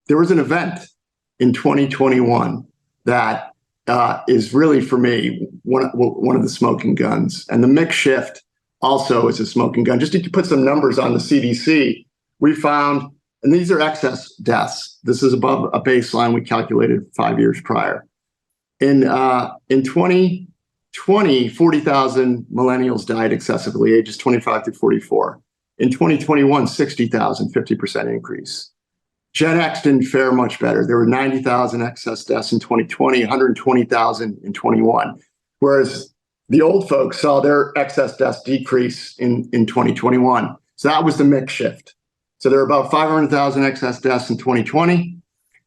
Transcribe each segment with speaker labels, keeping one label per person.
Speaker 1: there was an event in 2021 that is really, for me, one of the smoking guns. And the mix shift also is a smoking gun. Just to put some numbers on the CDC, we found, and these are excess deaths. This is above a baseline we calculated 5 years prior. In 2020, 40,000 millennials died excessively, ages 25 to 44. In 2021, 60,000, 50% increase. Gen X didn't fare much better. There were 90,000 excess deaths in 2020, 120,000 in 21. Whereas the old folks saw their excess deaths decrease in 2021. So that was the mix shift. So there were about 500,000 excess deaths in 2020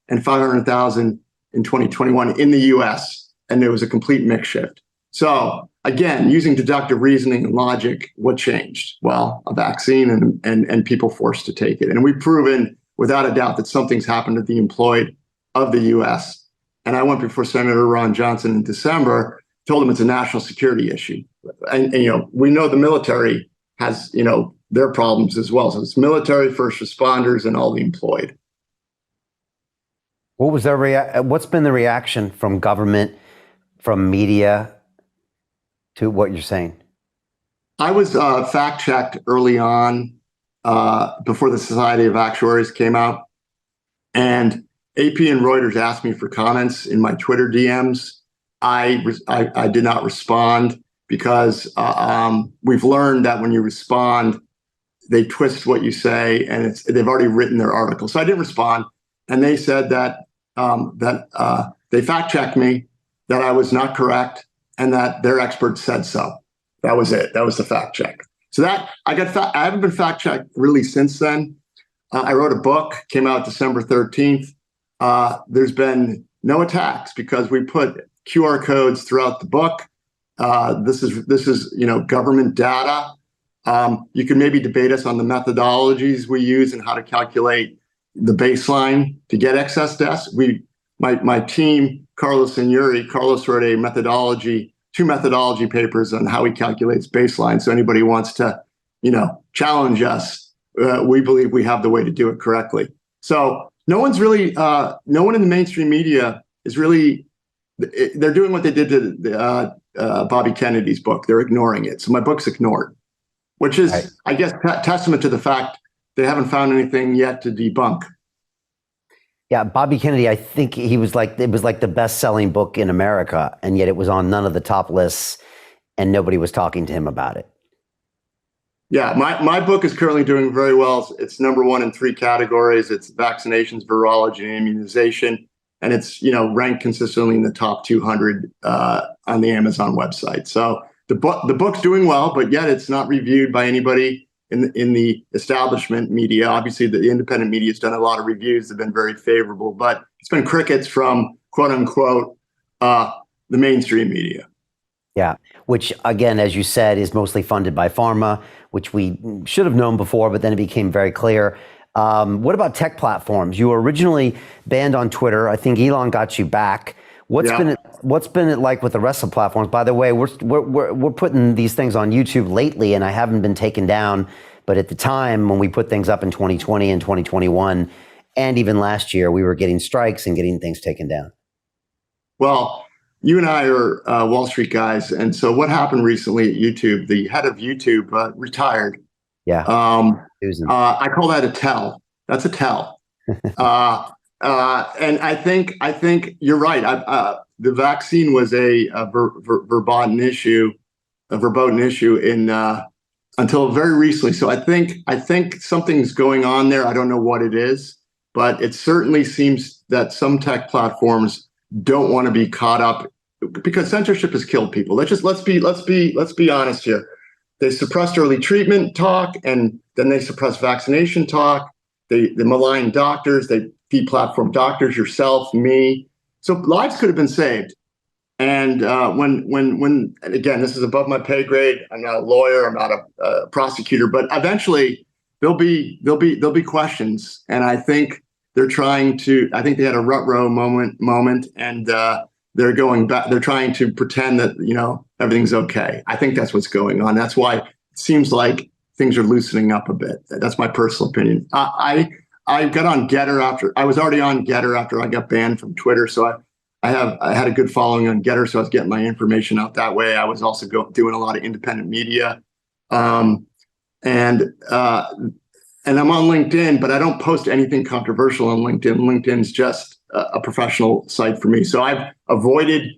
Speaker 1: and 500,000 in 2021 in the US. And there was a complete mix shift. So again, using deductive reasoning and logic, what changed? Well, a vaccine and people forced to take it. And we've proven without a doubt that something's happened to the employed of the US. And I went before Senator Ron Johnson in December, told him it's a national security issue. And we know the military has, their problems as well. So it's military, first responders, and all the employed.
Speaker 2: What's been the reaction from government, from media to what you're saying?
Speaker 1: I was fact-checked early on before the Society of Actuaries came out. And AP and Reuters asked me for comments in my Twitter DMs. I did not respond because we've learned that when you respond, they twist what you say, and they've already written their article. So I didn't respond, and they said that they fact-checked me, that I was not correct, and that their experts said so. That was it. That was the fact check. So that I haven't been fact-checked really since then. I wrote a book, came out December 13th. There's been no attacks because we put QR codes throughout the book. This is government data. You can maybe debate us on the methodologies we use and how to calculate the baseline to get excess deaths. My team, Carlos and Yuri, Carlos wrote two methodology papers on how he calculates baseline. So anybody wants to, challenge us, we believe we have the way to do it correctly. So no one in the mainstream media is really, they're doing what they did to Bobby Kennedy's book. They're ignoring it. So my book's ignored, which is, right, I guess, testament to the fact they haven't found anything yet to debunk.
Speaker 2: Yeah, Bobby Kennedy, I think it was like the best-selling book in America, and yet it was on none of the top lists, and nobody was talking to him about it.
Speaker 1: Yeah, my book is currently doing very well. It's number one in 3 categories. It's vaccinations, virology, and immunization, and it's ranked consistently in the top 200 on the Amazon website. So the book's doing well, but yet it's not reviewed by anybody in the establishment media. Obviously, the independent media has done a lot of reviews that have been very favorable, but it's been crickets from quote unquote the mainstream media.
Speaker 2: Yeah, which again, as you said, is mostly funded by pharma, which we should have known before, but then it became very clear. What about tech platforms? You were originally banned on Twitter. I think Elon got you back. What's been it like with the rest of the platforms? By the way, we're putting these things on YouTube lately, and I haven't been taken down. But at the time when we put things up in 2020 and 2021, and even last year, we were getting strikes and getting things taken down.
Speaker 1: Well, you and I are Wall Street guys, and so what happened recently at YouTube? The head of YouTube retired.
Speaker 2: Yeah.
Speaker 1: I call that a tell. That's a tell. And I think you're right. The vaccine was a verboten issue in until very recently. So I think something's going on there. I don't know what it is, but it certainly seems that some tech platforms don't want to be caught up because censorship has killed people. Let's be honest here. They suppressed early treatment talk, and then they suppressed vaccination talk. They malign doctors. They deplatform doctors, yourself, me. So lives could have been saved. And when again, this is above my pay grade. I'm not a lawyer. I'm not a prosecutor. But eventually, there'll be questions. And I think they're trying to. I think they had a rut row moment, and they're going back. They're trying to pretend that everything's okay. I think that's what's going on. That's why it seems like things are loosening up a bit. That's my personal opinion. I got on Getter I was already on Getter after I got banned from Twitter. So I had a good following on Getter. So I was getting my information out that way. I was also doing a lot of independent media. And I'm on LinkedIn, but I don't post anything controversial on LinkedIn. LinkedIn's just a professional site for me. So I've avoided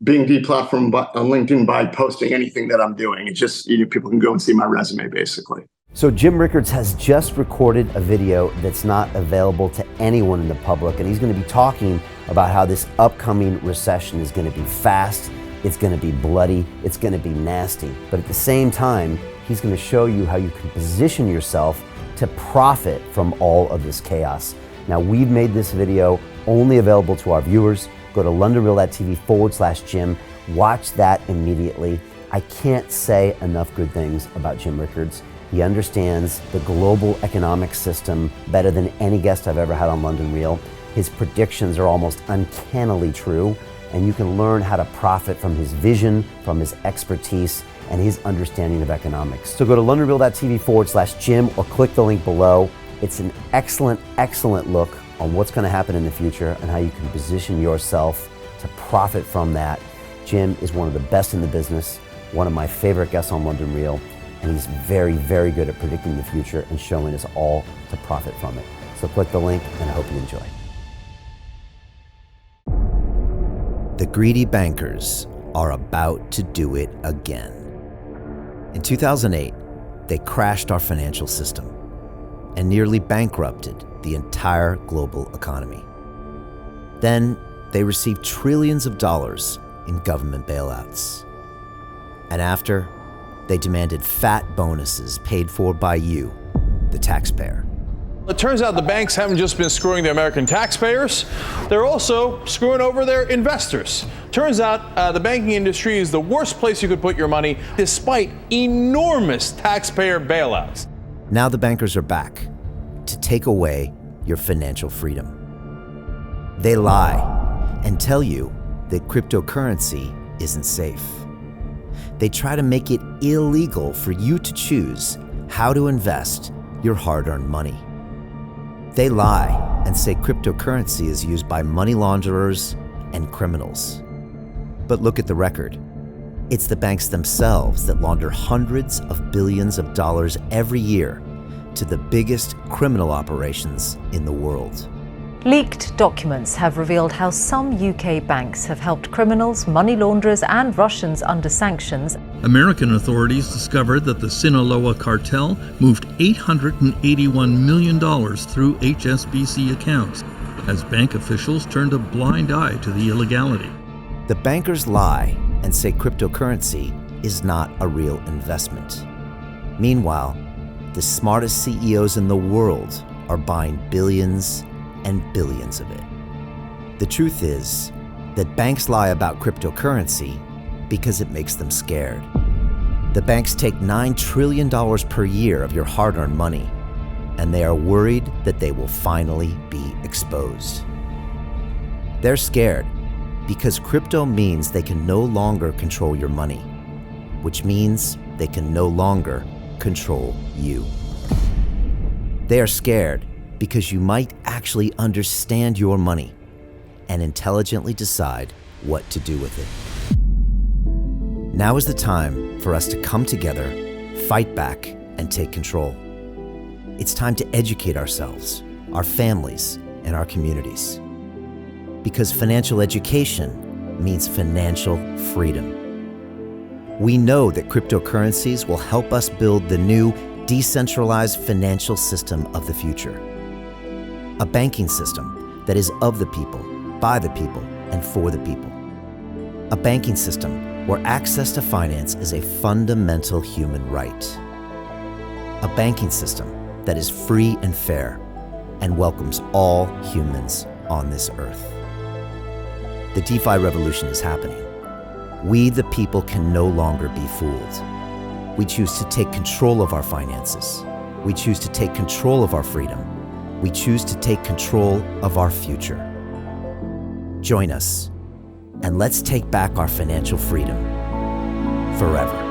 Speaker 1: being deplatformed on LinkedIn by posting anything that I'm doing. It's just, people can go and see my resume, basically.
Speaker 2: So Jim Rickards has just recorded a video that's not available to anyone in the public, and he's going to be talking about how this upcoming recession is going to be fast, it's going to be bloody, it's going to be nasty. But at the same time, he's going to show you how you can position yourself to profit from all of this chaos. Now, we've made this video only available to our viewers. Go to londonreal.tv/Jim. Watch that immediately. I can't say enough good things about Jim Rickards. He understands the global economic system better than any guest I've ever had on London Real. His predictions are almost uncannily true, and you can learn how to profit from his vision, from his expertise, and his understanding of economics. So go to londonreal.tv/Jim or click the link below. It's an excellent, excellent look on what's going to happen in the future and how you can position yourself to profit from that. Jim is one of the best in the business, one of my favorite guests on London Real, and he's very, very good at predicting the future and showing us all to profit from it. So click the link, and I hope you enjoy. The greedy bankers are about to do it again. In 2008, they crashed our financial system and nearly bankrupted the entire global economy. Then they received trillions of dollars in government bailouts. And after, they demanded fat bonuses paid for by you, the taxpayer.
Speaker 3: It turns out the banks haven't just been screwing the American taxpayers, they're also screwing over their investors. Turns out the banking industry is the worst place you could put your money, despite enormous taxpayer bailouts.
Speaker 2: Now the bankers are back to take away your financial freedom. They lie and tell you that cryptocurrency isn't safe. They try to make it illegal for you to choose how to invest your hard-earned money. They lie and say cryptocurrency is used by money launderers and criminals. But look at the record. It's the banks themselves that launder hundreds of billions of dollars every year to the biggest criminal operations in the world.
Speaker 4: Leaked documents have revealed how some UK banks have helped criminals, money launderers and Russians under sanctions.
Speaker 5: American authorities discovered that the Sinaloa cartel moved $881 million through HSBC accounts as bank officials turned a blind eye to the illegality.
Speaker 2: The bankers lie and say cryptocurrency is not a real investment. Meanwhile, the smartest CEOs in the world are buying billions and billions of it. The truth is that banks lie about cryptocurrency because it makes them scared. The banks take $9 trillion per year of your hard-earned money, and they are worried that they will finally be exposed. They're scared because crypto means they can no longer control your money, which means they can no longer control you. They are scared because you might actually understand your money and intelligently decide what to do with it. Now is the time for us to come together, fight back, and take control. It's time to educate ourselves, our families, and our communities. Because financial education means financial freedom. We know that cryptocurrencies will help us build the new decentralized financial system of the future. A banking system that is of the people, by the people, and for the people. A banking system where access to finance is a fundamental human right. A banking system that is free and fair and welcomes all humans on this earth. The DeFi revolution is happening. We, the people, can no longer be fooled. We choose to take control of our finances. We choose to take control of our freedom. We choose to take control of our future. Join us, and let's take back our financial freedom forever.